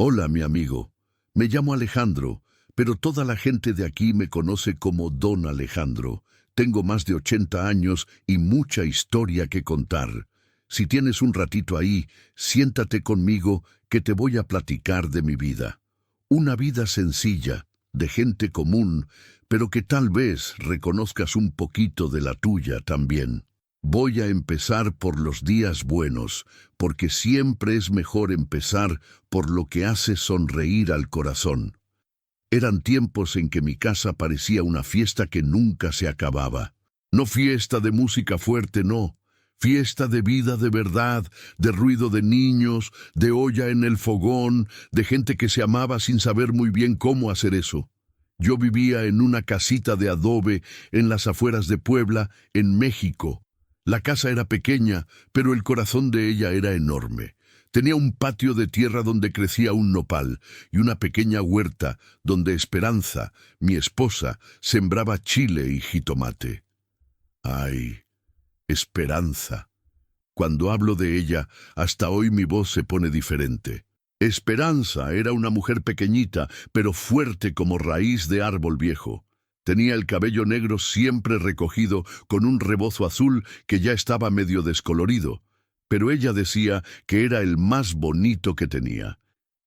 Hola, mi amigo. Me llamo Alejandro, pero toda la gente de aquí me conoce como Don Alejandro. Tengo más de 80 años y mucha historia que contar. Si tienes un ratito ahí, siéntate conmigo que te voy a platicar de mi vida. Una vida sencilla, de gente común, pero que tal vez reconozcas un poquito de la tuya también. Voy a empezar por los días buenos, porque siempre es mejor empezar por lo que hace sonreír al corazón. Eran tiempos en que mi casa parecía una fiesta que nunca se acababa. No fiesta de música fuerte, no. Fiesta de vida de verdad, de ruido de niños, de olla en el fogón, de gente que se amaba sin saber muy bien cómo hacer eso. Yo vivía en una casita de adobe en las afueras de Puebla, en México. La casa era pequeña, pero el corazón de ella era enorme. Tenía un patio de tierra donde crecía un nopal y una pequeña huerta donde Esperanza, mi esposa, sembraba chile y jitomate. ¡Ay, Esperanza! Cuando hablo de ella, hasta hoy mi voz se pone diferente. Esperanza era una mujer pequeñita, pero fuerte como raíz de árbol viejo. Tenía el cabello negro siempre recogido con un rebozo azul que ya estaba medio descolorido, pero ella decía que era el más bonito que tenía.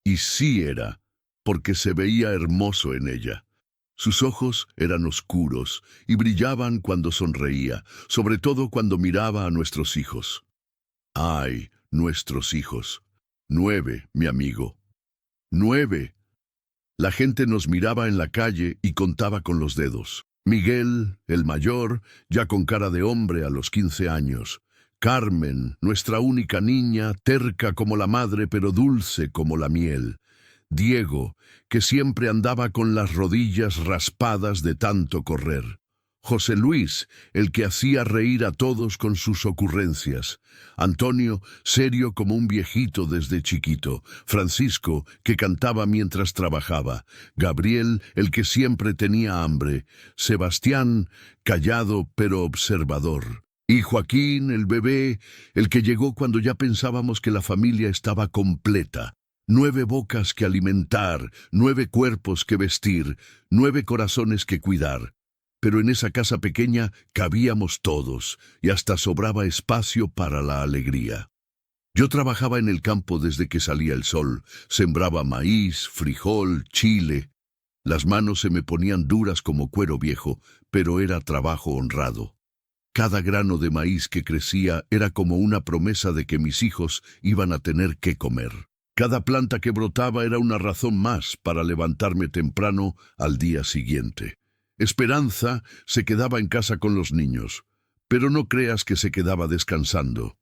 Y sí era, porque se veía hermoso en ella. Sus ojos eran oscuros y brillaban cuando sonreía, sobre todo cuando miraba a nuestros hijos. ¡Ay, nuestros hijos! 9, mi amigo. 9. La gente nos miraba en la calle y contaba con los dedos. Miguel, el mayor, ya con cara de hombre a los 15 años. Carmen, nuestra única niña, terca como la madre pero dulce como la miel. Diego, que siempre andaba con las rodillas raspadas de tanto correr. José Luis, el que hacía reír a todos con sus ocurrencias. Antonio, serio como un viejito desde chiquito. Francisco, que cantaba mientras trabajaba. Gabriel, el que siempre tenía hambre. Sebastián, callado pero observador. Y Joaquín, el bebé, el que llegó cuando ya pensábamos que la familia estaba completa. 9 bocas que alimentar, 9 cuerpos que vestir, 9 corazones que cuidar. Pero en esa casa pequeña cabíamos todos y hasta sobraba espacio para la alegría. Yo trabajaba en el campo desde que salía el sol, sembraba maíz, frijol, chile. Las manos se me ponían duras como cuero viejo, pero era trabajo honrado. Cada grano de maíz que crecía era como una promesa de que mis hijos iban a tener que comer. Cada planta que brotaba era una razón más para levantarme temprano al día siguiente. Esperanza se quedaba en casa con los niños, pero no creas que se quedaba descansando.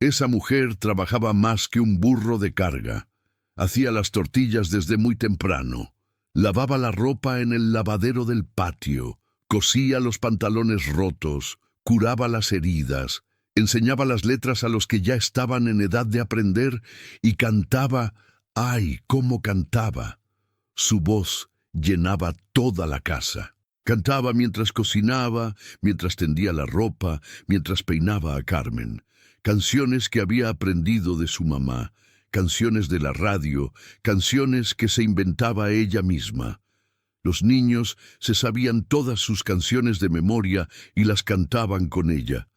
Esa mujer trabajaba más que un burro de carga. Hacía las tortillas desde muy temprano, lavaba la ropa en el lavadero del patio, cosía los pantalones rotos, curaba las heridas, enseñaba las letras a los que ya estaban en edad de aprender y cantaba. ¡Ay, cómo cantaba! Su voz llenaba toda la casa. Cantaba mientras cocinaba, mientras tendía la ropa, mientras peinaba a Carmen. Canciones que había aprendido de su mamá, canciones de la radio, canciones que se inventaba ella misma. Los niños se sabían todas sus canciones de memoria y las cantaban con ella.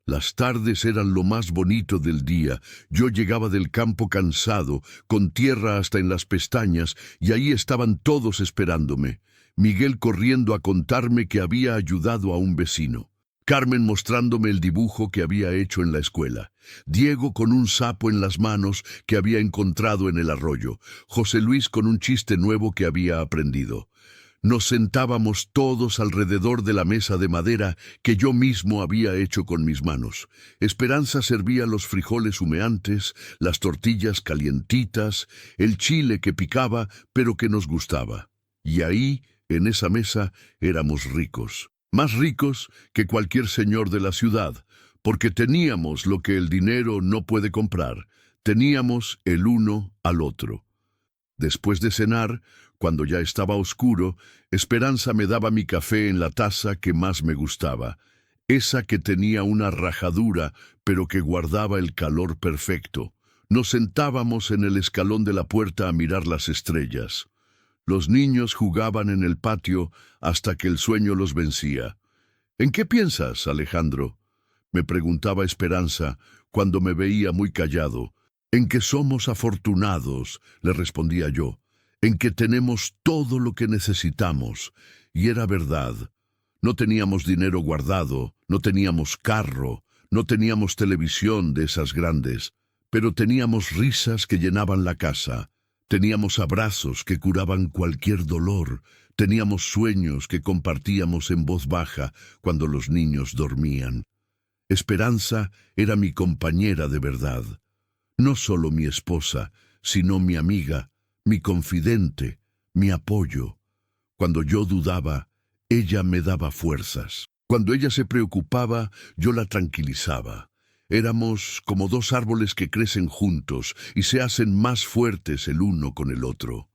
Las tardes eran lo más bonito del día. Yo llegaba del campo cansado, con tierra hasta en las pestañas, y ahí estaban todos esperándome. Miguel corriendo a contarme que había ayudado a un vecino. Carmen mostrándome el dibujo que había hecho en la escuela. Diego con un sapo en las manos que había encontrado en el arroyo. José Luis con un chiste nuevo que había aprendido. Nos sentábamos todos alrededor de la mesa de madera que yo mismo había hecho con mis manos. Esperanza servía los frijoles humeantes, las tortillas calientitas, el chile que picaba pero que nos gustaba. Y ahí, en esa mesa, éramos ricos. Más ricos que cualquier señor de la ciudad, porque teníamos lo que el dinero no puede comprar. Teníamos el uno al otro. Después de cenar, cuando ya estaba oscuro, Esperanza me daba mi café en la taza que más me gustaba, esa que tenía una rajadura, pero que guardaba el calor perfecto. Nos sentábamos en el escalón de la puerta a mirar las estrellas. Los niños jugaban en el patio hasta que el sueño los vencía. ¿En qué piensas, Alejandro?, me preguntaba Esperanza cuando me veía muy callado. En que somos afortunados, le respondía yo, en que tenemos todo lo que necesitamos. Y era verdad. No teníamos dinero guardado, no teníamos carro, no teníamos televisión de esas grandes, pero teníamos risas que llenaban la casa, teníamos abrazos que curaban cualquier dolor, teníamos sueños que compartíamos en voz baja cuando los niños dormían. Esperanza era mi compañera de verdad, no solo mi esposa, sino mi amiga, mi confidente, mi apoyo. Cuando yo dudaba, ella me daba fuerzas. Cuando ella se preocupaba, yo la tranquilizaba. Éramos como dos árboles que crecen juntos y se hacen más fuertes el uno con el otro.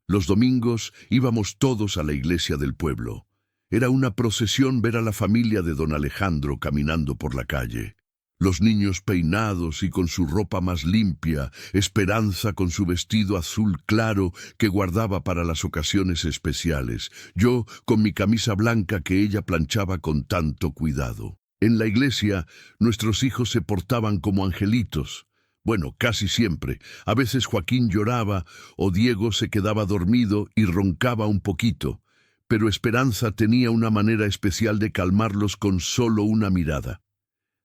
Los domingos íbamos todos a la iglesia del pueblo. Era una procesión ver a la familia de don Alejandro caminando por la calle. Los niños peinados y con su ropa más limpia, Esperanza con su vestido azul claro que guardaba para las ocasiones especiales, yo con mi camisa blanca que ella planchaba con tanto cuidado. En la iglesia, nuestros hijos se portaban como angelitos. Bueno, casi siempre. A veces Joaquín lloraba o Diego se quedaba dormido y roncaba un poquito, pero Esperanza tenía una manera especial de calmarlos con solo una mirada.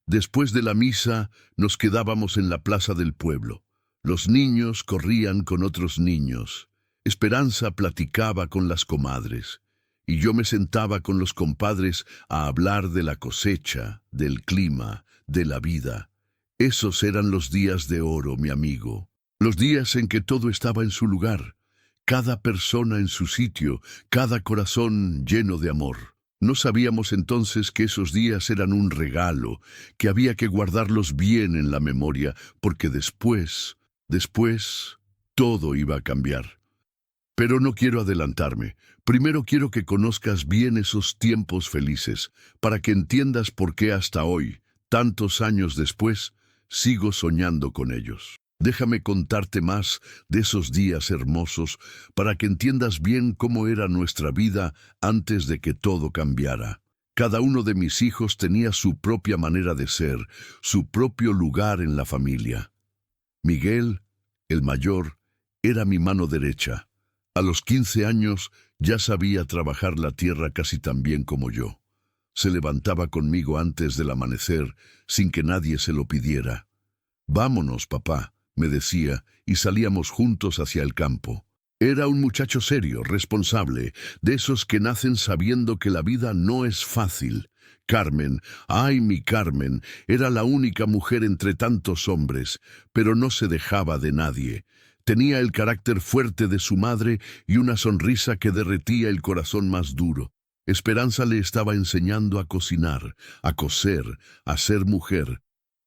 Después de la misa, nos quedábamos en la plaza del pueblo. Los niños corrían con otros niños. Esperanza platicaba con las comadres, y yo me sentaba con los compadres a hablar de la cosecha, del clima, de la vida. Esos eran los días de oro, mi amigo. Los días en que todo estaba en su lugar, cada persona en su sitio, cada corazón lleno de amor. No sabíamos entonces que esos días eran un regalo, que había que guardarlos bien en la memoria, porque después, todo iba a cambiar. Pero no quiero adelantarme. Primero quiero que conozcas bien esos tiempos felices, para que entiendas por qué hasta hoy, tantos años después, sigo soñando con ellos. Déjame contarte más de esos días hermosos para que entiendas bien cómo era nuestra vida antes de que todo cambiara. Cada uno de mis hijos tenía su propia manera de ser, su propio lugar en la familia. Miguel, el mayor, era mi mano derecha. A los 15 años ya sabía trabajar la tierra casi tan bien como yo. Se levantaba conmigo antes del amanecer, sin que nadie se lo pidiera. «Vámonos, papá», me decía, y salíamos juntos hacia el campo. Era un muchacho serio, responsable, de esos que nacen sabiendo que la vida no es fácil. Carmen, ay mi Carmen, era la única mujer entre tantos hombres, pero no se dejaba de nadie. Tenía el carácter fuerte de su madre y una sonrisa que derretía el corazón más duro. Esperanza le estaba enseñando a cocinar, a coser, a ser mujer.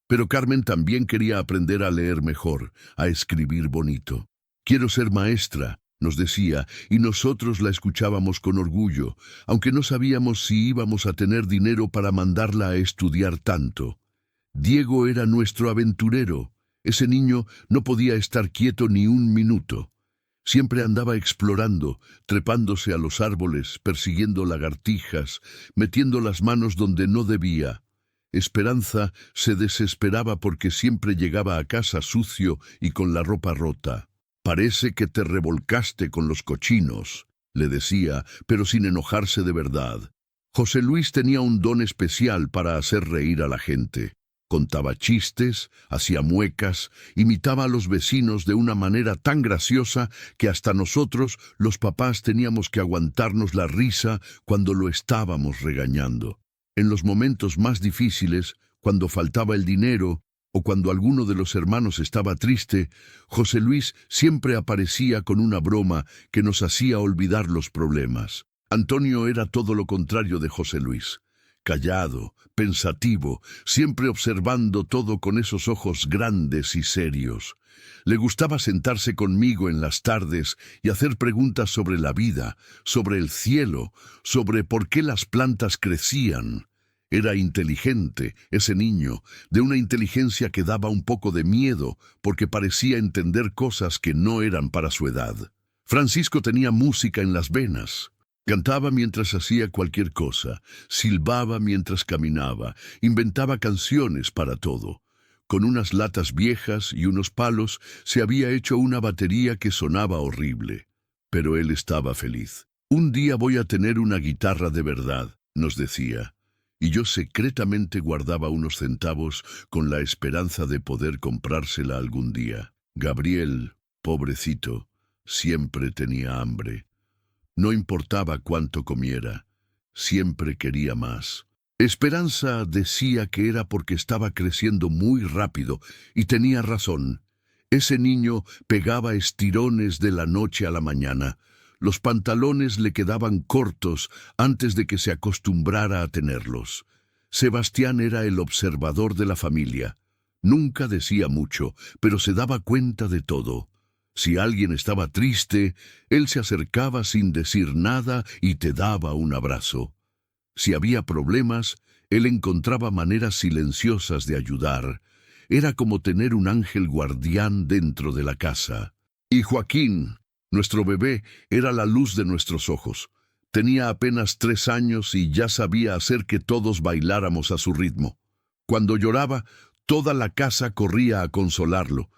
Pero Carmen también quería aprender a leer mejor, a escribir bonito. «Quiero ser maestra», nos decía, y nosotros la escuchábamos con orgullo, aunque no sabíamos si íbamos a tener dinero para mandarla a estudiar tanto. Diego era nuestro aventurero. Ese niño no podía estar quieto ni un minuto. Siempre andaba explorando, trepándose a los árboles, persiguiendo lagartijas, metiendo las manos donde no debía. Esperanza se desesperaba porque siempre llegaba a casa sucio y con la ropa rota. «Parece que te revolcaste con los cochinos», le decía, pero sin enojarse de verdad. José Luis tenía un don especial para hacer reír a la gente. Contaba chistes, hacía muecas, imitaba a los vecinos de una manera tan graciosa que hasta nosotros, los papás, teníamos que aguantarnos la risa cuando lo estábamos regañando. En los momentos más difíciles, cuando faltaba el dinero o cuando alguno de los hermanos estaba triste, José Luis siempre aparecía con una broma que nos hacía olvidar los problemas. Antonio era todo lo contrario de José Luis. Callado, pensativo, siempre observando todo con esos ojos grandes y serios. Le gustaba sentarse conmigo en las tardes y hacer preguntas sobre la vida, sobre el cielo, sobre por qué las plantas crecían. Era inteligente, ese niño, de una inteligencia que daba un poco de miedo porque parecía entender cosas que no eran para su edad. Francisco tenía música en las venas. Cantaba mientras hacía cualquier cosa, silbaba mientras caminaba, inventaba canciones para todo. Con unas latas viejas y unos palos se había hecho una batería que sonaba horrible. Pero él estaba feliz. Un día voy a tener una guitarra de verdad, nos decía. Y yo secretamente guardaba unos centavos con la esperanza de poder comprársela algún día. Gabriel, pobrecito, siempre tenía hambre. No importaba cuánto comiera, siempre quería más. Esperanza decía que era porque estaba creciendo muy rápido, y tenía razón. Ese niño pegaba estirones de la noche a la mañana. Los pantalones le quedaban cortos antes de que se acostumbrara a tenerlos. Sebastián era el observador de la familia. Nunca decía mucho, pero se daba cuenta de todo. Si alguien estaba triste, él se acercaba sin decir nada y te daba un abrazo. Si había problemas, él encontraba maneras silenciosas de ayudar. Era como tener un ángel guardián dentro de la casa. Y Joaquín, nuestro bebé, era la luz de nuestros ojos. Tenía apenas 3 años y ya sabía hacer que todos bailáramos a su ritmo. Cuando lloraba, toda la casa corría a consolarlo.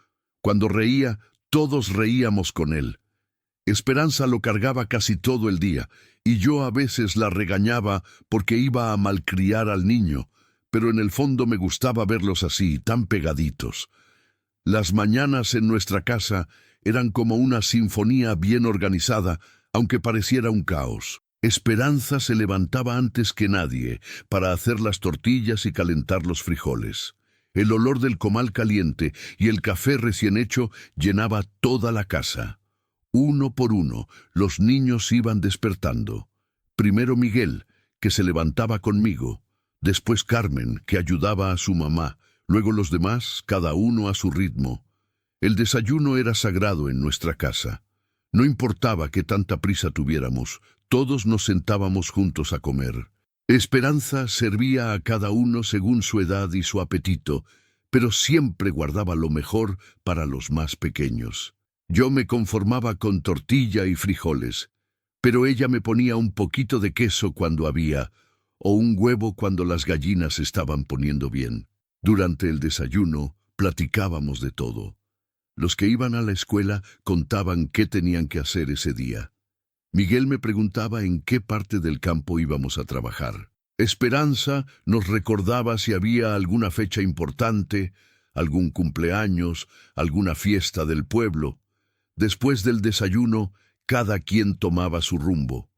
Cuando reía, todos reíamos con él. Esperanza lo cargaba casi todo el día, y yo a veces la regañaba porque iba a malcriar al niño, pero en el fondo me gustaba verlos así, tan pegaditos. Las mañanas en nuestra casa eran como una sinfonía bien organizada, aunque pareciera un caos. Esperanza se levantaba antes que nadie para hacer las tortillas y calentar los frijoles. El olor del comal caliente y el café recién hecho llenaba toda la casa. Uno por uno, los niños iban despertando. Primero Miguel, que se levantaba conmigo. Después Carmen, que ayudaba a su mamá. Luego los demás, cada uno a su ritmo. El desayuno era sagrado en nuestra casa. No importaba qué tanta prisa tuviéramos, todos nos sentábamos juntos a comer. Esperanza servía a cada uno según su edad y su apetito, pero siempre guardaba lo mejor para los más pequeños. Yo me conformaba con tortilla y frijoles, pero ella me ponía un poquito de queso cuando había, o un huevo cuando las gallinas estaban poniendo bien. Durante el desayuno platicábamos de todo. Los que iban a la escuela contaban qué tenían que hacer ese día. Miguel me preguntaba en qué parte del campo íbamos a trabajar. Esperanza nos recordaba si había alguna fecha importante, algún cumpleaños, alguna fiesta del pueblo. Después del desayuno, cada quien tomaba su rumbo.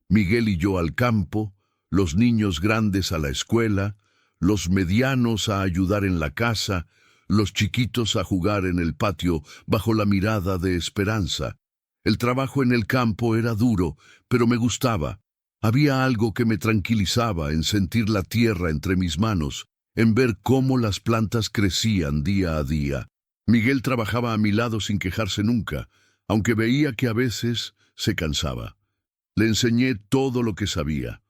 Miguel y yo al campo, los niños grandes a la escuela, los medianos a ayudar en la casa, los chiquitos a jugar en el patio bajo la mirada de Esperanza. El trabajo en el campo era duro, pero me gustaba. Había algo que me tranquilizaba en sentir la tierra entre mis manos, en ver cómo las plantas crecían día a día. Miguel trabajaba a mi lado sin quejarse nunca, aunque veía que a veces se cansaba. Le enseñé todo lo que sabía: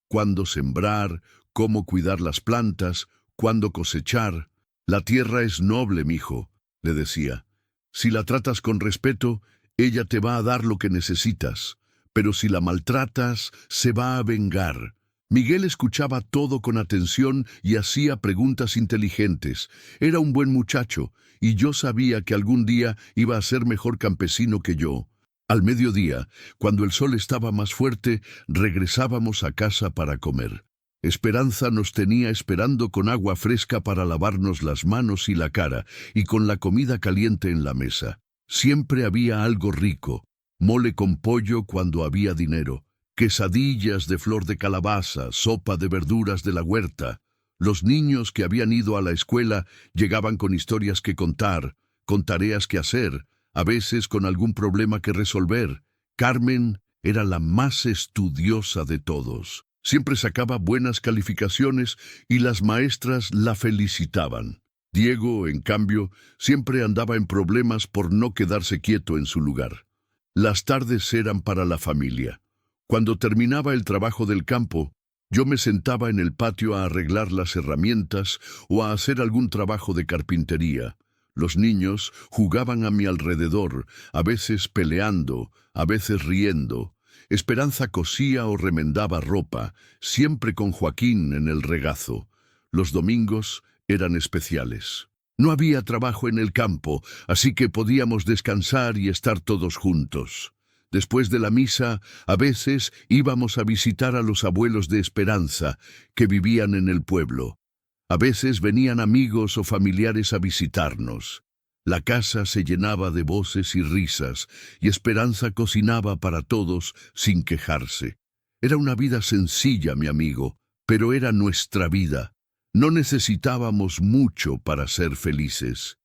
cuándo sembrar, cómo cuidar las plantas, cuándo cosechar. La tierra es noble, mijo, le decía. Si la tratas con respeto, ella te va a dar lo que necesitas, pero si la maltratas, se va a vengar. Miguel escuchaba todo con atención y hacía preguntas inteligentes. Era un buen muchacho, y yo sabía que algún día iba a ser mejor campesino que yo. Al mediodía, cuando el sol estaba más fuerte, regresábamos a casa para comer. Esperanza nos tenía esperando con agua fresca para lavarnos las manos y la cara, y con la comida caliente en la mesa. Siempre había algo rico: mole con pollo cuando había dinero, quesadillas de flor de calabaza, sopa de verduras de la huerta. Los niños que habían ido a la escuela llegaban con historias que contar, con tareas que hacer, a veces con algún problema que resolver. Carmen era la más estudiosa de todos. Siempre sacaba buenas calificaciones y las maestras la felicitaban. Diego, en cambio, siempre andaba en problemas por no quedarse quieto en su lugar. Las tardes eran para la familia. Cuando terminaba el trabajo del campo, Yo me sentaba en el patio a arreglar las herramientas o a hacer algún trabajo de carpintería. Los niños jugaban a mi alrededor, a veces peleando, a veces riendo. Esperanza cosía o remendaba ropa, siempre con Joaquín en el regazo. Los domingos eran especiales. No había trabajo en el campo, así que podíamos descansar y estar todos juntos. Después de la misa, a veces íbamos a visitar a los abuelos de Esperanza, que vivían en el pueblo. A veces venían amigos o familiares a visitarnos. La casa se llenaba de voces y risas, y Esperanza cocinaba para todos sin quejarse. Era una vida sencilla, mi amigo, pero era nuestra vida. No necesitábamos mucho para ser felices.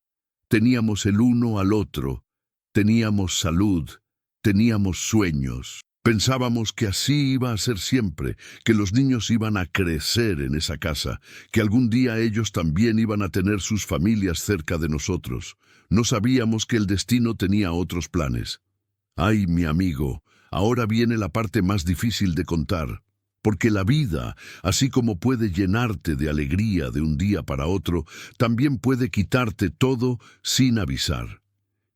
Teníamos el uno al otro, teníamos salud, teníamos sueños. Pensábamos que así iba a ser siempre, que los niños iban a crecer en esa casa, que algún día ellos también iban a tener sus familias cerca de nosotros. No sabíamos que el destino tenía otros planes. Ay, mi amigo, ahora viene la parte más difícil de contar. Porque la vida, así como puede llenarte de alegría de un día para otro, también puede quitarte todo sin avisar.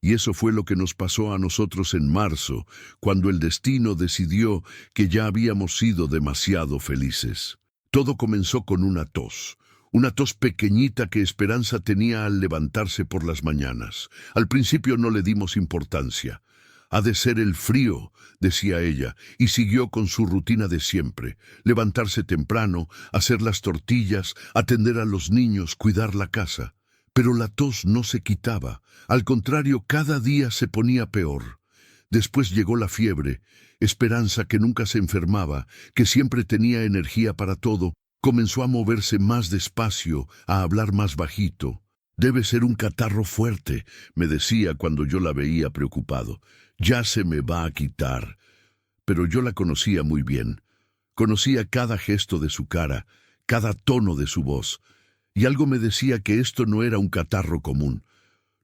Y eso fue lo que nos pasó a nosotros en marzo, cuando el destino decidió que ya habíamos sido demasiado felices. Todo comenzó con una tos pequeñita que Esperanza tenía al levantarse por las mañanas. Al principio no le dimos importancia. «Ha de ser el frío», decía ella, y siguió con su rutina de siempre: levantarse temprano, hacer las tortillas, atender a los niños, cuidar la casa. Pero la tos no se quitaba, al contrario, cada día se ponía peor. Después llegó la fiebre. Esperanza, que nunca se enfermaba, que siempre tenía energía para todo, comenzó a moverse más despacio, a hablar más bajito. «Debe ser un catarro fuerte», me decía cuando yo la veía preocupado. «Ya se me va a quitar». Pero yo la conocía muy bien. Conocía cada gesto de su cara, cada tono de su voz. Y algo me decía que esto no era un catarro común.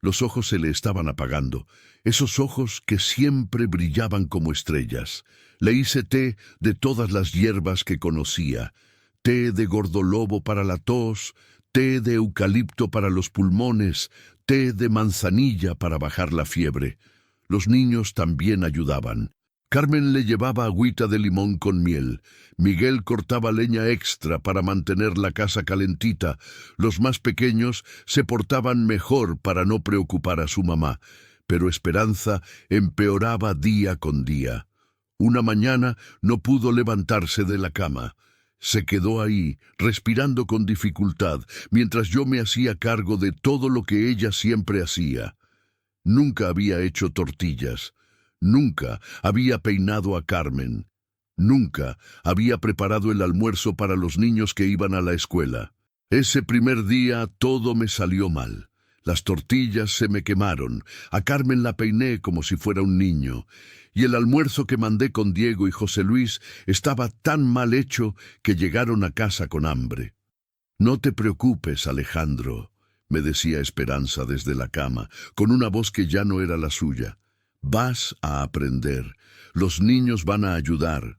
Los ojos se le estaban apagando, esos ojos que siempre brillaban como estrellas. Le hice té de todas las hierbas que conocía: té de gordolobo para la tos, té de eucalipto para los pulmones, té de manzanilla para bajar la fiebre. Los niños también ayudaban. Carmen le llevaba agüita de limón con miel. Miguel cortaba leña extra para mantener la casa calentita. Los más pequeños se portaban mejor para no preocupar a su mamá. Pero Esperanza empeoraba día con día. Una mañana no pudo levantarse de la cama. Se quedó ahí, respirando con dificultad, mientras yo me hacía cargo de todo lo que ella siempre hacía. Nunca había hecho tortillas. Nunca había peinado a Carmen. Nunca había preparado el almuerzo para los niños que iban a la escuela. Ese primer día todo me salió mal. Las tortillas se me quemaron, a Carmen la peiné como si fuera un niño, y el almuerzo que mandé con Diego y José Luis estaba tan mal hecho que llegaron a casa con hambre. «No te preocupes, Alejandro», me decía Esperanza desde la cama, con una voz que ya no era la suya. «Vas a aprender. Los niños van a ayudar».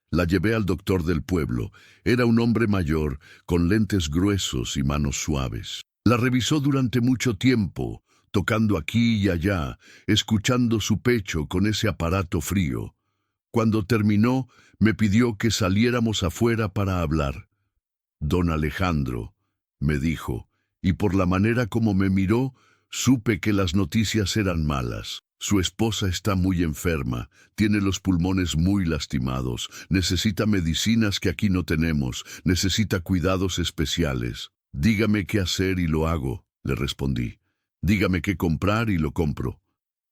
La llevé al doctor del pueblo. Era un hombre mayor, con lentes gruesos y manos suaves. La revisó durante mucho tiempo, tocando aquí y allá, escuchando su pecho con ese aparato frío. Cuando terminó, me pidió que saliéramos afuera para hablar. «Don Alejandro», me dijo, y por la manera como me miró, supe que las noticias eran malas. «Su esposa está muy enferma, tiene los pulmones muy lastimados, necesita medicinas que aquí no tenemos, necesita cuidados especiales. Dígame qué hacer y lo hago», le respondí. «Dígame qué comprar y lo compro».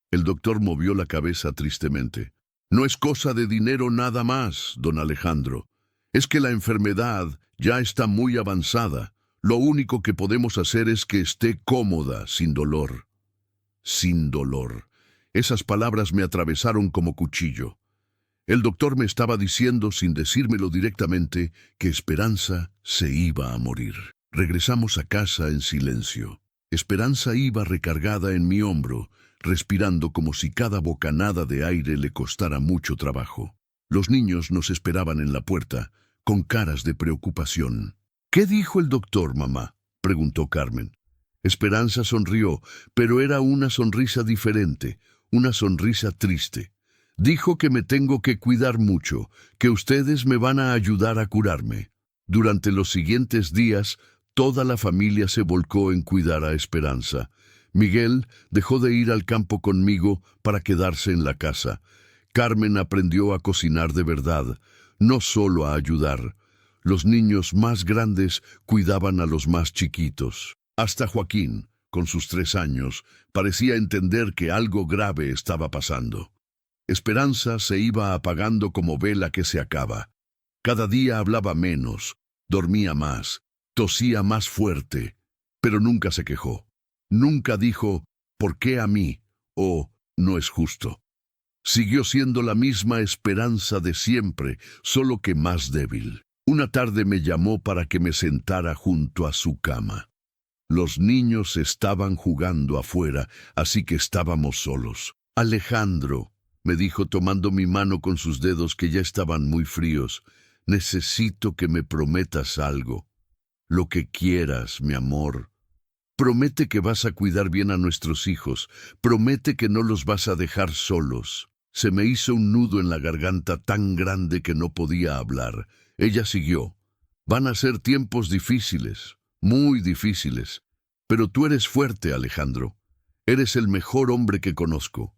El doctor movió la cabeza tristemente. «No es cosa de dinero nada más, don Alejandro. Es que la enfermedad ya está muy avanzada. Lo único que podemos hacer es que esté cómoda, sin dolor». Sin dolor. Esas palabras me atravesaron como cuchillo. El doctor me estaba diciendo, sin decírmelo directamente, que Esperanza se iba a morir. Regresamos a casa en silencio. Esperanza iba recargada en mi hombro, respirando como si cada bocanada de aire le costara mucho trabajo. Los niños nos esperaban en la puerta, con caras de preocupación. «¿Qué dijo el doctor, mamá?», preguntó Carmen. Esperanza sonrió, pero era una sonrisa diferente, una sonrisa triste. «Dijo que me tengo que cuidar mucho, que ustedes me van a ayudar a curarme». Durante los siguientes días, toda la familia se volcó en cuidar a Esperanza. Miguel dejó de ir al campo conmigo para quedarse en la casa. Carmen aprendió a cocinar de verdad, no solo a ayudar. Los niños más grandes cuidaban a los más chiquitos. Hasta Joaquín, con sus 3 años, parecía entender que algo grave estaba pasando. Esperanza se iba apagando como vela que se acaba. Cada día hablaba menos, dormía más, tosía más fuerte, pero nunca se quejó. Nunca dijo, «¿Por qué a mí?», o «No es justo». Siguió siendo la misma Esperanza de siempre, solo que más débil. Una tarde me llamó para que me sentara junto a su cama. Los niños estaban jugando afuera, así que estábamos solos. «Alejandro», me dijo tomando mi mano con sus dedos que ya estaban muy fríos, «necesito que me prometas algo. Lo que quieras, mi amor. Promete que vas a cuidar bien a nuestros hijos. Promete que no los vas a dejar solos». Se me hizo un nudo en la garganta tan grande que no podía hablar. Ella siguió. «Van a ser tiempos difíciles, muy difíciles. Pero tú eres fuerte, Alejandro. Eres el mejor hombre que conozco.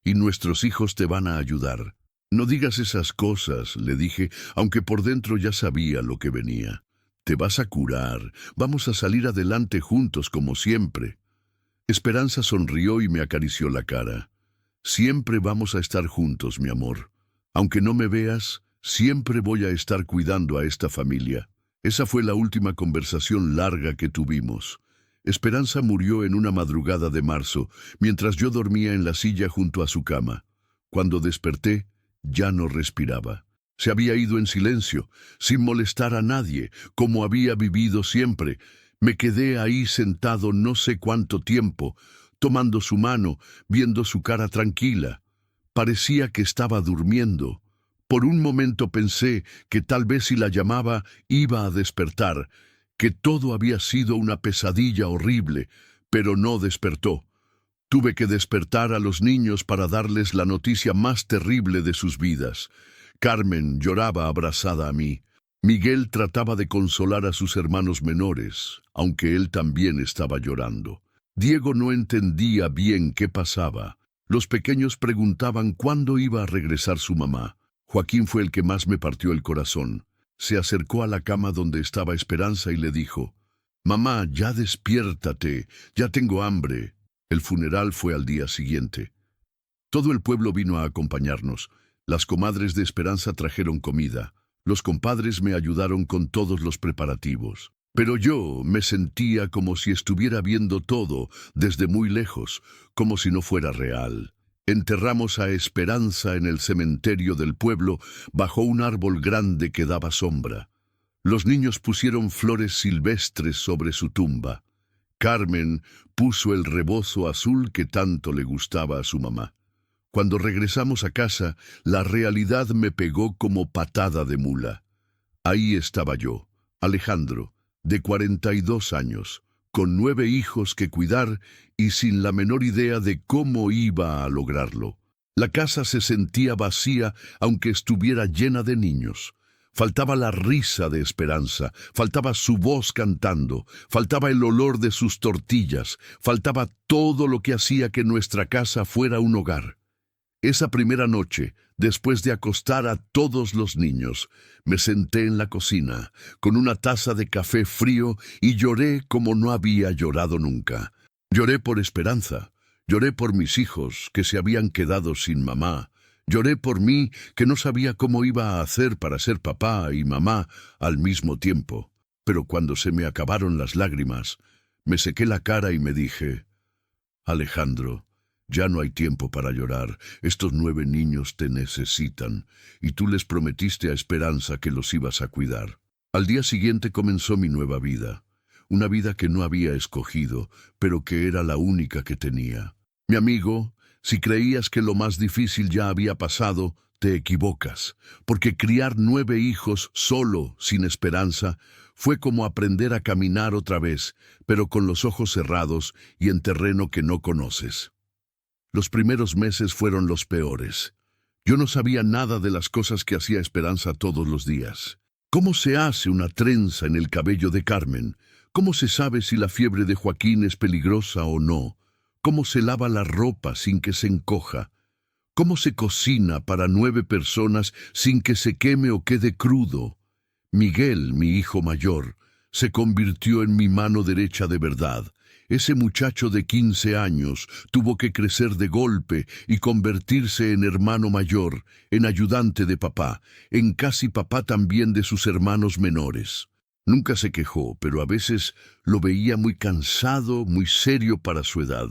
Y nuestros hijos te van a ayudar». «No digas esas cosas», le dije, aunque por dentro ya sabía lo que venía. «Te vas a curar. Vamos a salir adelante juntos como siempre». Esperanza sonrió y me acarició la cara. «Siempre vamos a estar juntos, mi amor. Aunque no me veas, siempre voy a estar cuidando a esta familia». Esa fue la última conversación larga que tuvimos. Esperanza murió en una madrugada de marzo, mientras yo dormía en la silla junto a su cama. Cuando desperté, ya no respiraba. Se había ido en silencio, sin molestar a nadie, como había vivido siempre. Me quedé ahí sentado no sé cuánto tiempo, tomando su mano, viendo su cara tranquila. Parecía que estaba durmiendo. Por un momento pensé que tal vez si la llamaba iba a despertar, que todo había sido una pesadilla horrible, pero no despertó. Tuve que despertar a los niños para darles la noticia más terrible de sus vidas. Carmen lloraba abrazada a mí. Miguel trataba de consolar a sus hermanos menores, aunque él también estaba llorando. Diego no entendía bien qué pasaba. Los pequeños preguntaban cuándo iba a regresar su mamá. Joaquín fue el que más me partió el corazón. Se acercó a la cama donde estaba Esperanza y le dijo, «Mamá, ya despiértate, ya tengo hambre». El funeral fue al día siguiente. Todo el pueblo vino a acompañarnos. Las comadres de Esperanza trajeron comida. Los compadres me ayudaron con todos los preparativos. Pero yo me sentía como si estuviera viendo todo desde muy lejos, como si no fuera real. Enterramos a Esperanza en el cementerio del pueblo, bajo un árbol grande que daba sombra. Los niños pusieron flores silvestres sobre su tumba. Carmen puso el rebozo azul que tanto le gustaba a su mamá. Cuando regresamos a casa, la realidad me pegó como patada de mula. Ahí estaba yo, Alejandro, de 42 años, con 9 hijos que cuidar y sin la menor idea de cómo iba a lograrlo. La casa se sentía vacía, aunque estuviera llena de niños. Faltaba la risa de Esperanza, faltaba su voz cantando, faltaba el olor de sus tortillas, faltaba todo lo que hacía que nuestra casa fuera un hogar. Esa primera noche, después de acostar a todos los niños, me senté en la cocina, con una taza de café frío y lloré como no había llorado nunca. Lloré por Esperanza, lloré por mis hijos que se habían quedado sin mamá, lloré por mí que no sabía cómo iba a hacer para ser papá y mamá al mismo tiempo. Pero cuando se me acabaron las lágrimas, me sequé la cara y me dije, «Alejandro, ya no hay tiempo para llorar. Estos 9 niños te necesitan, y tú les prometiste a Esperanza que los ibas a cuidar». Al día siguiente comenzó mi nueva vida, una vida que no había escogido, pero que era la única que tenía. Mi amigo, si creías que lo más difícil ya había pasado, te equivocas, porque criar 9 hijos solo, sin esperanza, fue como aprender a caminar otra vez, pero con los ojos cerrados y en terreno que no conoces. Los primeros meses fueron los peores. Yo no sabía nada de las cosas que hacía Esperanza todos los días. ¿Cómo se hace una trenza en el cabello de Carmen? ¿Cómo se sabe si la fiebre de Joaquín es peligrosa o no? ¿Cómo se lava la ropa sin que se encoja? ¿Cómo se cocina para 9 personas sin que se queme o quede crudo? Miguel, mi hijo mayor, se convirtió en mi mano derecha de verdad. Ese muchacho de 15 años tuvo que crecer de golpe y convertirse en hermano mayor, en ayudante de papá, en casi papá también de sus hermanos menores. Nunca se quejó, pero a veces lo veía muy cansado, muy serio para su edad.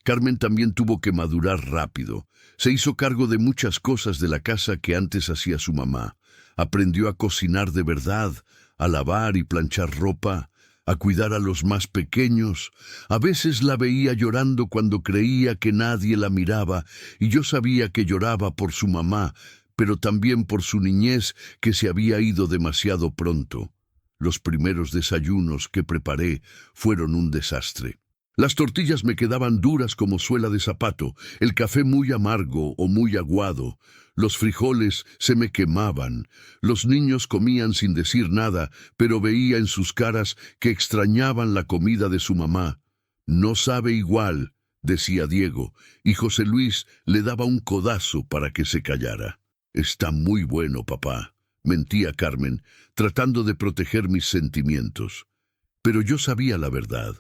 Carmen también tuvo que madurar rápido. Se hizo cargo de muchas cosas de la casa que antes hacía su mamá. Aprendió a cocinar de verdad, a lavar y planchar ropa, a cuidar a los más pequeños. A veces la veía llorando cuando creía que nadie la miraba, y yo sabía que lloraba por su mamá, pero también por su niñez que se había ido demasiado pronto. Los primeros desayunos que preparé fueron un desastre. Las tortillas me quedaban duras como suela de zapato, el café muy amargo o muy aguado, los frijoles se me quemaban, los niños comían sin decir nada, pero veía en sus caras que extrañaban la comida de su mamá. No sabe igual, decía Diego, y José Luis le daba un codazo para que se callara. Está muy bueno, papá, mentía Carmen, tratando de proteger mis sentimientos. Pero yo sabía la verdad.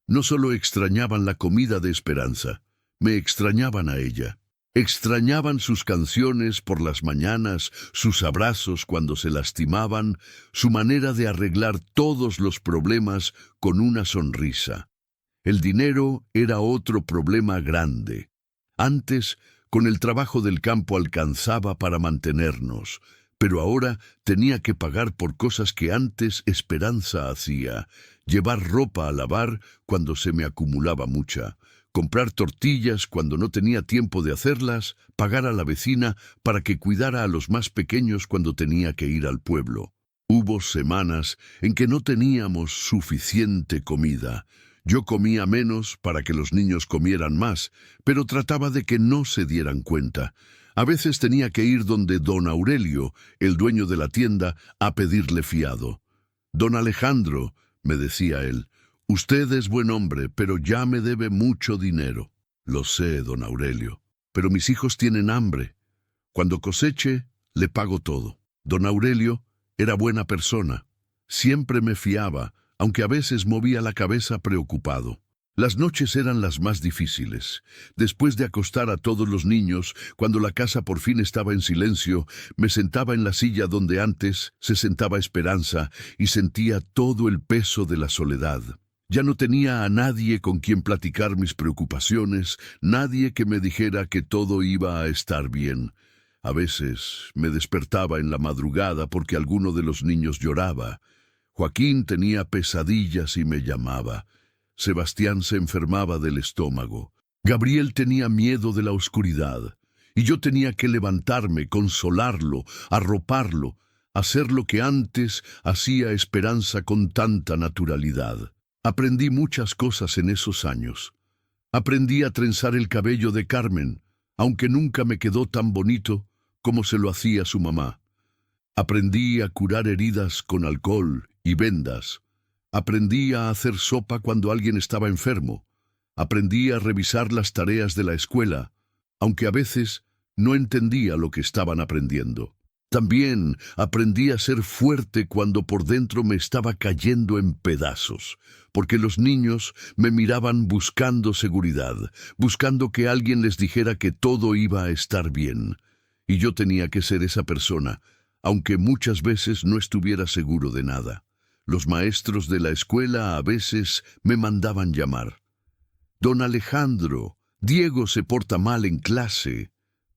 No solo extrañaban la comida de Esperanza, me extrañaban a ella. Extrañaban sus canciones por las mañanas, sus abrazos cuando se lastimaban, su manera de arreglar todos los problemas con una sonrisa. El dinero era otro problema grande. Antes, con el trabajo del campo alcanzaba para mantenernos, pero ahora tenía que pagar por cosas que antes Esperanza hacía. Llevar ropa a lavar cuando se me acumulaba mucha, comprar tortillas cuando no tenía tiempo de hacerlas, pagar a la vecina para que cuidara a los más pequeños cuando tenía que ir al pueblo. Hubo semanas en que no teníamos suficiente comida. Yo comía menos para que los niños comieran más, pero trataba de que no se dieran cuenta. A veces tenía que ir donde don Aurelio, el dueño de la tienda, a pedirle fiado. «Don Alejandro», me decía él, «usted es buen hombre, pero ya me debe mucho dinero». «Lo sé, don Aurelio, pero mis hijos tienen hambre. Cuando coseche, le pago todo». Don Aurelio era buena persona. Siempre me fiaba, aunque a veces movía la cabeza preocupado. Las noches eran las más difíciles. Después de acostar a todos los niños, cuando la casa por fin estaba en silencio, me sentaba en la silla donde antes se sentaba Esperanza y sentía todo el peso de la soledad. Ya no tenía a nadie con quien platicar mis preocupaciones, nadie que me dijera que todo iba a estar bien. A veces me despertaba en la madrugada porque alguno de los niños lloraba. Joaquín tenía pesadillas y me llamaba. Sebastián se enfermaba del estómago. Gabriel tenía miedo de la oscuridad. Y yo tenía que levantarme, consolarlo, arroparlo, hacer lo que antes hacía Esperanza con tanta naturalidad. Aprendí muchas cosas en esos años. Aprendí a trenzar el cabello de Carmen, aunque nunca me quedó tan bonito como se lo hacía su mamá. Aprendí a curar heridas con alcohol y vendas. Aprendí a hacer sopa cuando alguien estaba enfermo. Aprendí a revisar las tareas de la escuela, aunque a veces no entendía lo que estaban aprendiendo. También aprendí a ser fuerte cuando por dentro me estaba cayendo en pedazos, porque los niños me miraban buscando seguridad, buscando que alguien les dijera que todo iba a estar bien. Y yo tenía que ser esa persona, aunque muchas veces no estuviera seguro de nada. Los maestros de la escuela a veces me mandaban llamar. «Don Alejandro, Diego se porta mal en clase».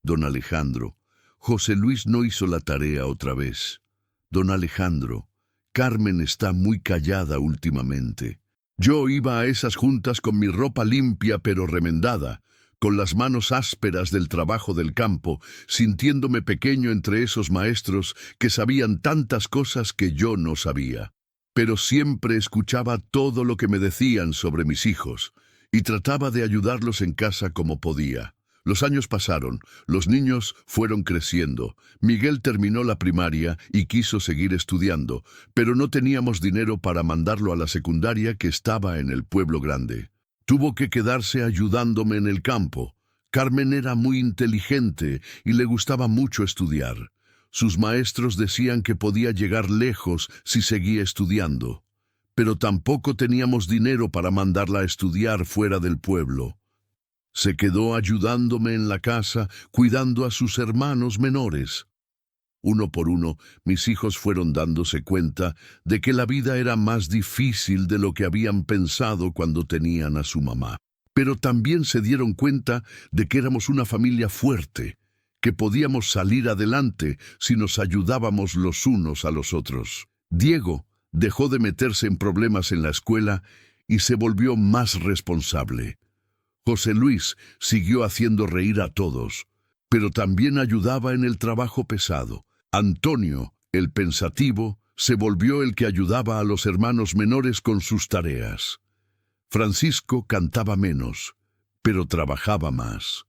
«Don Alejandro, José Luis no hizo la tarea otra vez». «Don Alejandro, Carmen está muy callada últimamente». Yo iba a esas juntas con mi ropa limpia pero remendada, con las manos ásperas del trabajo del campo, sintiéndome pequeño entre esos maestros que sabían tantas cosas que yo no sabía. Pero siempre escuchaba todo lo que me decían sobre mis hijos y trataba de ayudarlos en casa como podía. Los años pasaron, los niños fueron creciendo. Miguel terminó la primaria y quiso seguir estudiando, pero no teníamos dinero para mandarlo a la secundaria que estaba en el pueblo grande. Tuvo que quedarse ayudándome en el campo. Carmen era muy inteligente y le gustaba mucho estudiar. Sus maestros decían que podía llegar lejos si seguía estudiando, pero tampoco teníamos dinero para mandarla a estudiar fuera del pueblo. Se quedó ayudándome en la casa, cuidando a sus hermanos menores. Uno por uno, mis hijos fueron dándose cuenta de que la vida era más difícil de lo que habían pensado cuando tenían a su mamá. Pero también se dieron cuenta de que éramos una familia fuerte, que podíamos salir adelante si nos ayudábamos los unos a los otros. Diego dejó de meterse en problemas en la escuela y se volvió más responsable. José Luis siguió haciendo reír a todos, pero también ayudaba en el trabajo pesado. Antonio, el pensativo, se volvió el que ayudaba a los hermanos menores con sus tareas. Francisco cantaba menos, pero trabajaba más.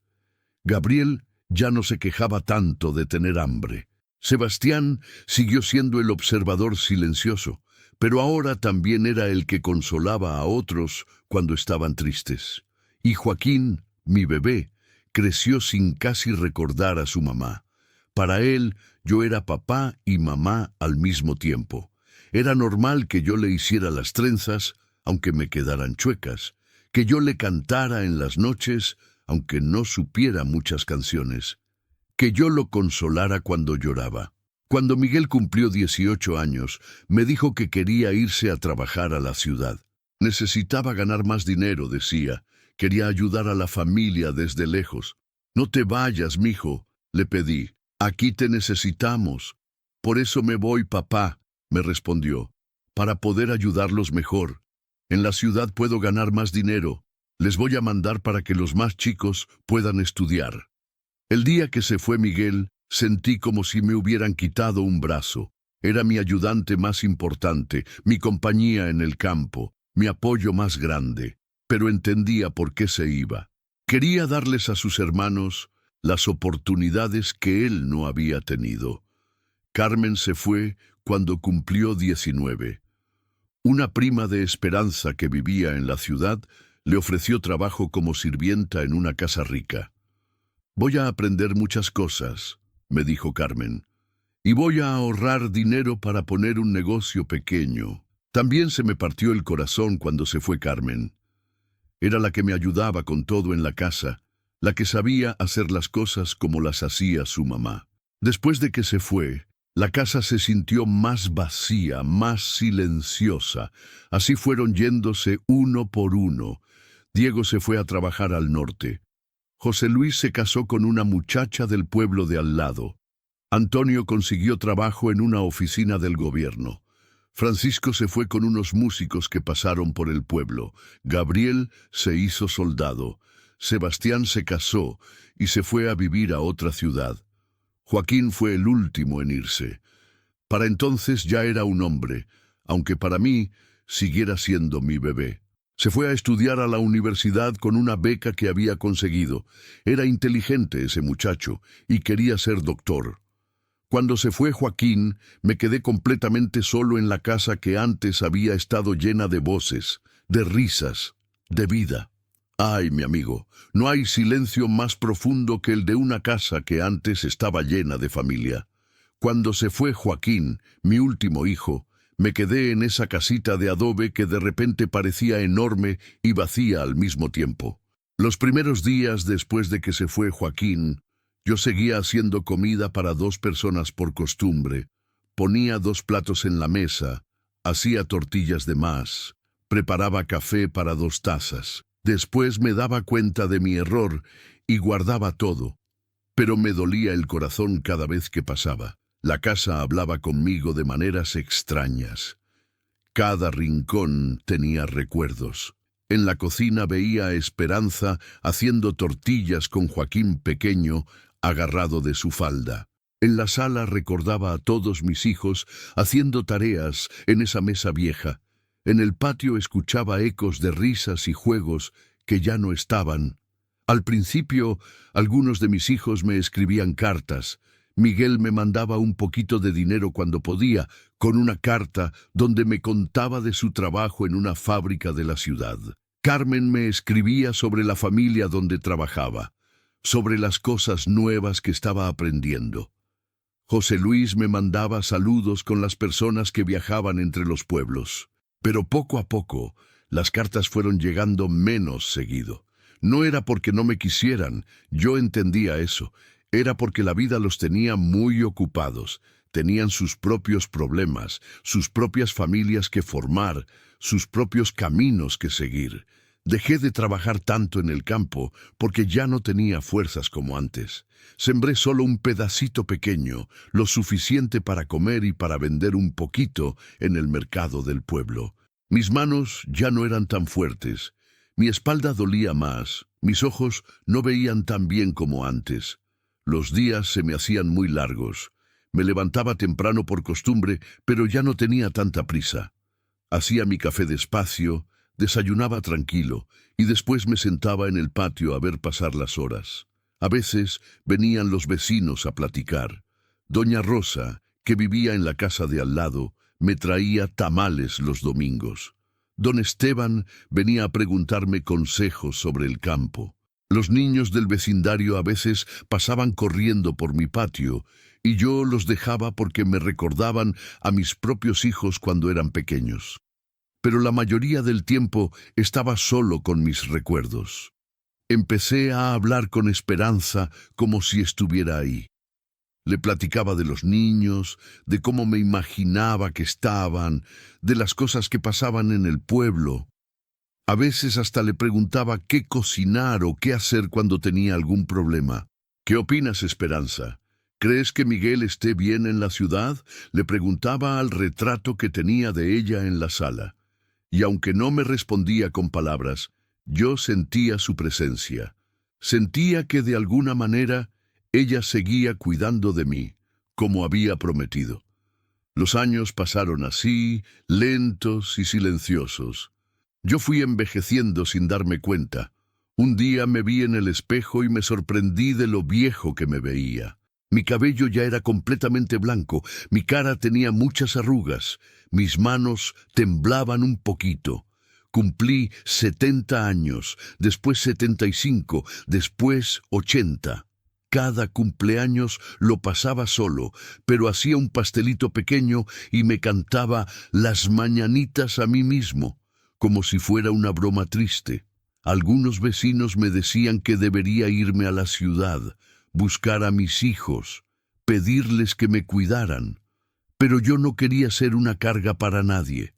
Gabriel ya no se quejaba tanto de tener hambre. Sebastián siguió siendo el observador silencioso, pero ahora también era el que consolaba a otros cuando estaban tristes. Y Joaquín, mi bebé, creció sin casi recordar a su mamá. Para él, yo era papá y mamá al mismo tiempo. Era normal que yo le hiciera las trenzas, aunque me quedaran chuecas, que yo le cantara en las noches, aunque no supiera muchas canciones, que yo lo consolara cuando lloraba. Cuando Miguel cumplió 18 años, me dijo que quería irse a trabajar a la ciudad. Necesitaba ganar más dinero, decía. Quería ayudar a la familia desde lejos. No te vayas, mijo, le pedí. Aquí te necesitamos. Por eso me voy, papá, me respondió, para poder ayudarlos mejor. En la ciudad puedo ganar más dinero. Les voy a mandar para que los más chicos puedan estudiar. El día que se fue Miguel, sentí como si me hubieran quitado un brazo. Era mi ayudante más importante, mi compañía en el campo, mi apoyo más grande. Pero entendía por qué se iba. Quería darles a sus hermanos las oportunidades que él no había tenido. Carmen se fue cuando cumplió 19. Una prima de Esperanza que vivía en la ciudad le ofreció trabajo como sirvienta en una casa rica. Voy a aprender muchas cosas, me dijo Carmen, y voy a ahorrar dinero para poner un negocio pequeño. También se me partió el corazón cuando se fue Carmen. Era la que me ayudaba con todo en la casa, la que sabía hacer las cosas como las hacía su mamá. Después de que se fue, la casa se sintió más vacía, más silenciosa. Así fueron yéndose uno por uno. Diego se fue a trabajar al norte. José Luis se casó con una muchacha del pueblo de al lado. Antonio consiguió trabajo en una oficina del gobierno. Francisco se fue con unos músicos que pasaron por el pueblo. Gabriel se hizo soldado. Sebastián se casó y se fue a vivir a otra ciudad. Joaquín fue el último en irse. Para entonces ya era un hombre, aunque para mí siguiera siendo mi bebé. Se fue a estudiar a la universidad con una beca que había conseguido. Era inteligente ese muchacho y quería ser doctor. Cuando se fue Joaquín, me quedé completamente solo en la casa que antes había estado llena de voces, de risas, de vida. Ay, mi amigo, no hay silencio más profundo que el de una casa que antes estaba llena de familia. Cuando se fue Joaquín, mi último hijo, me quedé en esa casita de adobe que de repente parecía enorme y vacía al mismo tiempo. Los primeros días después de que se fue Joaquín, yo seguía haciendo comida para 2 personas por costumbre. Ponía 2 platos en la mesa, hacía tortillas de más, preparaba café para 2 tazas. Después me daba cuenta de mi error y guardaba todo. Pero me dolía el corazón cada vez que pasaba. La casa hablaba conmigo de maneras extrañas. Cada rincón tenía recuerdos. En la cocina veía a Esperanza haciendo tortillas con Joaquín pequeño, agarrado de su falda. En la sala recordaba a todos mis hijos haciendo tareas en esa mesa vieja. En el patio escuchaba ecos de risas y juegos que ya no estaban. Al principio, algunos de mis hijos me escribían cartas. Miguel me mandaba un poquito de dinero cuando podía, con una carta donde me contaba de su trabajo en una fábrica de la ciudad. Carmen me escribía sobre la familia donde trabajaba, sobre las cosas nuevas que estaba aprendiendo. José Luis me mandaba saludos con las personas que viajaban entre los pueblos. Pero poco a poco, las cartas fueron llegando menos seguido. No era porque no me quisieran, yo entendía eso. Era porque la vida los tenía muy ocupados. Tenían sus propios problemas, sus propias familias que formar, sus propios caminos que seguir. Dejé de trabajar tanto en el campo porque ya no tenía fuerzas como antes. Sembré solo un pedacito pequeño, lo suficiente para comer y para vender un poquito en el mercado del pueblo. Mis manos ya no eran tan fuertes. Mi espalda dolía más. Mis ojos no veían tan bien como antes. Los días se me hacían muy largos. Me levantaba temprano por costumbre, pero ya no tenía tanta prisa. Hacía mi café despacio, desayunaba tranquilo y después me sentaba en el patio a ver pasar las horas. A veces venían los vecinos a platicar. Doña Rosa, que vivía en la casa de al lado, me traía tamales los domingos. Don Esteban venía a preguntarme consejos sobre el campo. Los niños del vecindario a veces pasaban corriendo por mi patio y yo los dejaba porque me recordaban a mis propios hijos cuando eran pequeños. Pero la mayoría del tiempo estaba solo con mis recuerdos. Empecé a hablar con Esperanza como si estuviera ahí. Le platicaba de los niños, de cómo me imaginaba que estaban, de las cosas que pasaban en el pueblo. A veces hasta le preguntaba qué cocinar o qué hacer cuando tenía algún problema. ¿Qué opinas, Esperanza? ¿Crees que Miguel esté bien en la ciudad? Le preguntaba al retrato que tenía de ella en la sala. Y aunque no me respondía con palabras, yo sentía su presencia. Sentía que de alguna manera ella seguía cuidando de mí, como había prometido. Los años pasaron así, lentos y silenciosos. Yo fui envejeciendo sin darme cuenta. Un día me vi en el espejo y me sorprendí de lo viejo que me veía. Mi cabello ya era completamente blanco, mi cara tenía muchas arrugas, mis manos temblaban un poquito. Cumplí 70 años, después 75, después 80. Cada cumpleaños lo pasaba solo, pero hacía un pastelito pequeño y me cantaba las mañanitas a mí mismo, como si fuera una broma triste. Algunos vecinos me decían que debería irme a la ciudad, buscar a mis hijos, pedirles que me cuidaran, pero yo no quería ser una carga para nadie.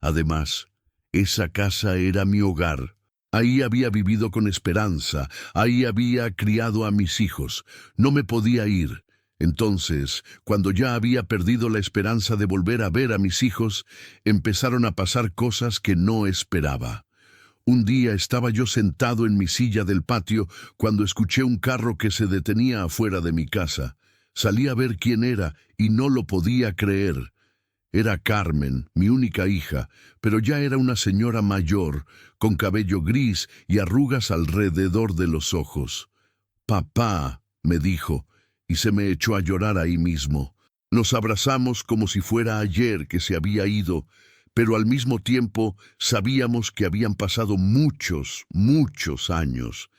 Además, esa casa era mi hogar. Ahí había vivido con Esperanza, ahí había criado a mis hijos. No me podía ir. Entonces, cuando ya había perdido la esperanza de volver a ver a mis hijos, empezaron a pasar cosas que no esperaba. Un día estaba yo sentado en mi silla del patio cuando escuché un carro que se detenía afuera de mi casa. Salí a ver quién era y no lo podía creer. Era Carmen, mi única hija, pero ya era una señora mayor, con cabello gris y arrugas alrededor de los ojos. «Papá», me dijo, y se me echó a llorar ahí mismo. Nos abrazamos como si fuera ayer que se había ido, pero al mismo tiempo sabíamos que habían pasado muchos, muchos años.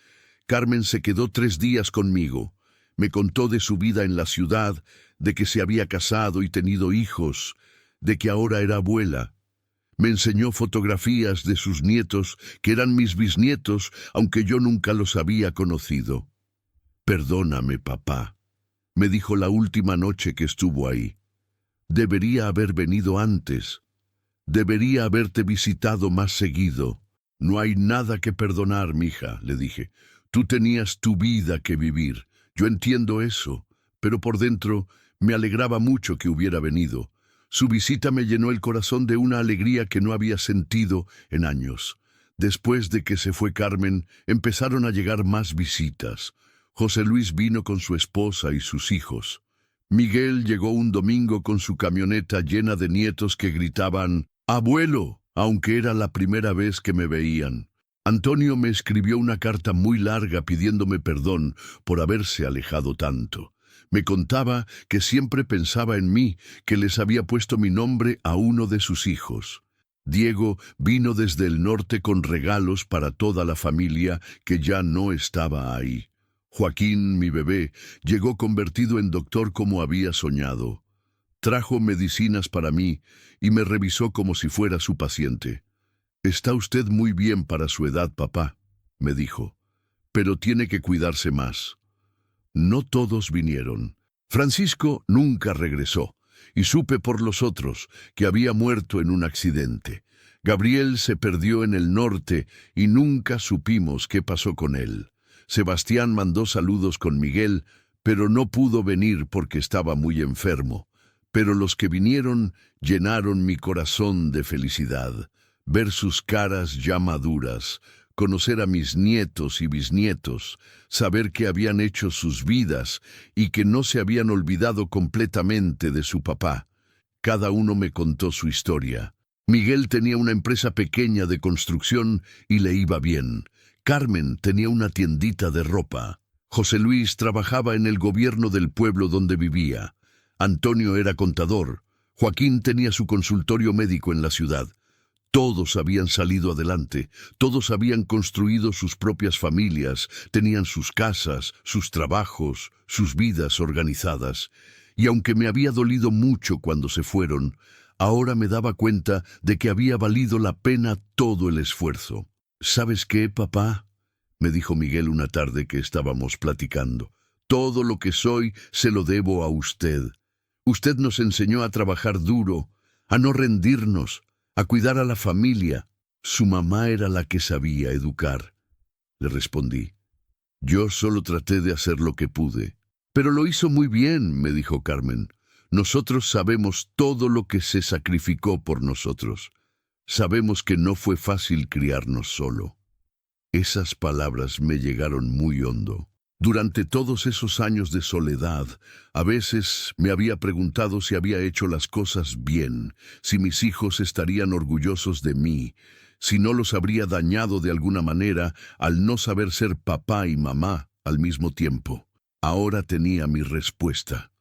Carmen se quedó 3 días conmigo. Me contó de su vida en la ciudad, de que se había casado y tenido hijos, de que ahora era abuela. Me enseñó fotografías de sus nietos, que eran mis bisnietos, aunque yo nunca los había conocido. «Perdóname, papá», me dijo la última noche que estuvo ahí. «Debería haber venido antes. Debería haberte visitado más seguido». «No hay nada que perdonar, mija», le dije. «Tú tenías tu vida que vivir. Yo entiendo eso, pero por dentro me alegraba mucho que hubiera venido. Su visita me llenó el corazón de una alegría que no había sentido en años. Después de que se fue Carmen, empezaron a llegar más visitas. José Luis vino con su esposa y sus hijos. Miguel llegó un domingo con su camioneta llena de nietos que gritaban «¡Abuelo!», aunque era la primera vez que me veían. Antonio me escribió una carta muy larga pidiéndome perdón por haberse alejado tanto. Me contaba que siempre pensaba en mí, que les había puesto mi nombre a uno de sus hijos. Diego vino desde el norte con regalos para toda la familia que ya no estaba ahí. Joaquín, mi bebé, llegó convertido en doctor como había soñado. Trajo medicinas para mí y me revisó como si fuera su paciente. «Está usted muy bien para su edad, papá», me dijo, «pero tiene que cuidarse más». No todos vinieron. Francisco nunca regresó, y supe por los otros que había muerto en un accidente. Gabriel se perdió en el norte y nunca supimos qué pasó con él. Sebastián mandó saludos con Miguel, pero no pudo venir porque estaba muy enfermo. Pero los que vinieron llenaron mi corazón de felicidad. Ver sus caras ya maduras, conocer a mis nietos y bisnietos, saber que habían hecho sus vidas y que no se habían olvidado completamente de su papá. Cada uno me contó su historia. Miguel tenía una empresa pequeña de construcción y le iba bien. Carmen tenía una tiendita de ropa. José Luis trabajaba en el gobierno del pueblo donde vivía. Antonio era contador. Joaquín tenía su consultorio médico en la ciudad. Todos habían salido adelante, todos habían construido sus propias familias, tenían sus casas, sus trabajos, sus vidas organizadas. Y aunque me había dolido mucho cuando se fueron, ahora me daba cuenta de que había valido la pena todo el esfuerzo. «¿Sabes qué, papá?», me dijo Miguel una tarde que estábamos platicando. «Todo lo que soy se lo debo a usted. Usted nos enseñó a trabajar duro, a no rendirnos, a cuidar a la familia». «Su mamá era la que sabía educar», le respondí. «Yo solo traté de hacer lo que pude». «Pero lo hizo muy bien», me dijo Carmen. «Nosotros sabemos todo lo que se sacrificó por nosotros. Sabemos que no fue fácil criarnos solo». Esas palabras me llegaron muy hondo. Durante todos esos años de soledad, a veces me había preguntado si había hecho las cosas bien, si mis hijos estarían orgullosos de mí, si no los habría dañado de alguna manera al no saber ser papá y mamá al mismo tiempo. Ahora tenía mi respuesta.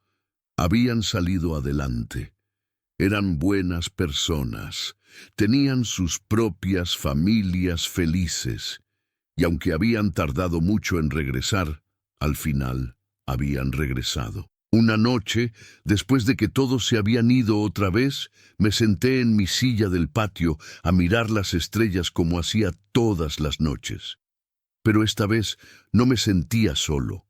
Habían salido adelante. Eran buenas personas. Tenían sus propias familias felices. Y aunque habían tardado mucho en regresar, al final habían regresado. Una noche, después de que todos se habían ido otra vez, me senté en mi silla del patio a mirar las estrellas como hacía todas las noches. Pero esta vez no me sentía solo.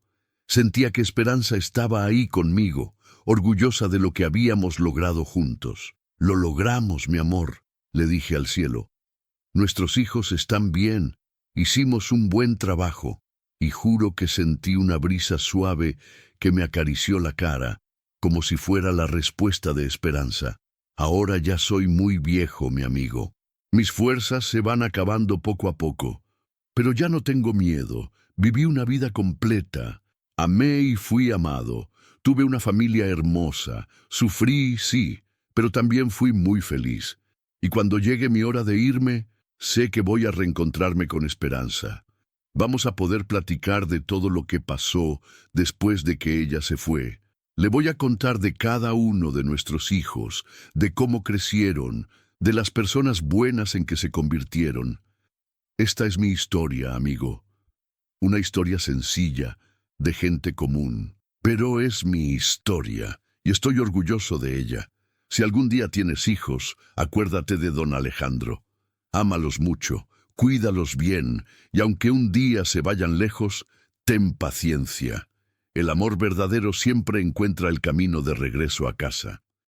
Sentía que Esperanza estaba ahí conmigo, orgullosa de lo que habíamos logrado juntos. «Lo logramos, mi amor», le dije al cielo. «Nuestros hijos están bien. Hicimos un buen trabajo». Y juro que sentí una brisa suave que me acarició la cara, como si fuera la respuesta de Esperanza. «Ahora ya soy muy viejo, mi amigo. Mis fuerzas se van acabando poco a poco. Pero ya no tengo miedo. Viví una vida completa. Amé y fui amado. Tuve una familia hermosa. Sufrí, sí, pero también fui muy feliz. Y cuando llegue mi hora de irme, sé que voy a reencontrarme con Esperanza. Vamos a poder platicar de todo lo que pasó después de que ella se fue. Le voy a contar de cada uno de nuestros hijos, de cómo crecieron, de las personas buenas en que se convirtieron. Esta es mi historia, amigo. Una historia sencilla, de gente común. Pero es mi historia, y estoy orgulloso de ella. Si algún día tienes hijos, acuérdate de don Alejandro. Ámalos mucho. Cuídalos bien, y aunque un día se vayan lejos, ten paciencia. El amor verdadero siempre encuentra el camino de regreso a casa.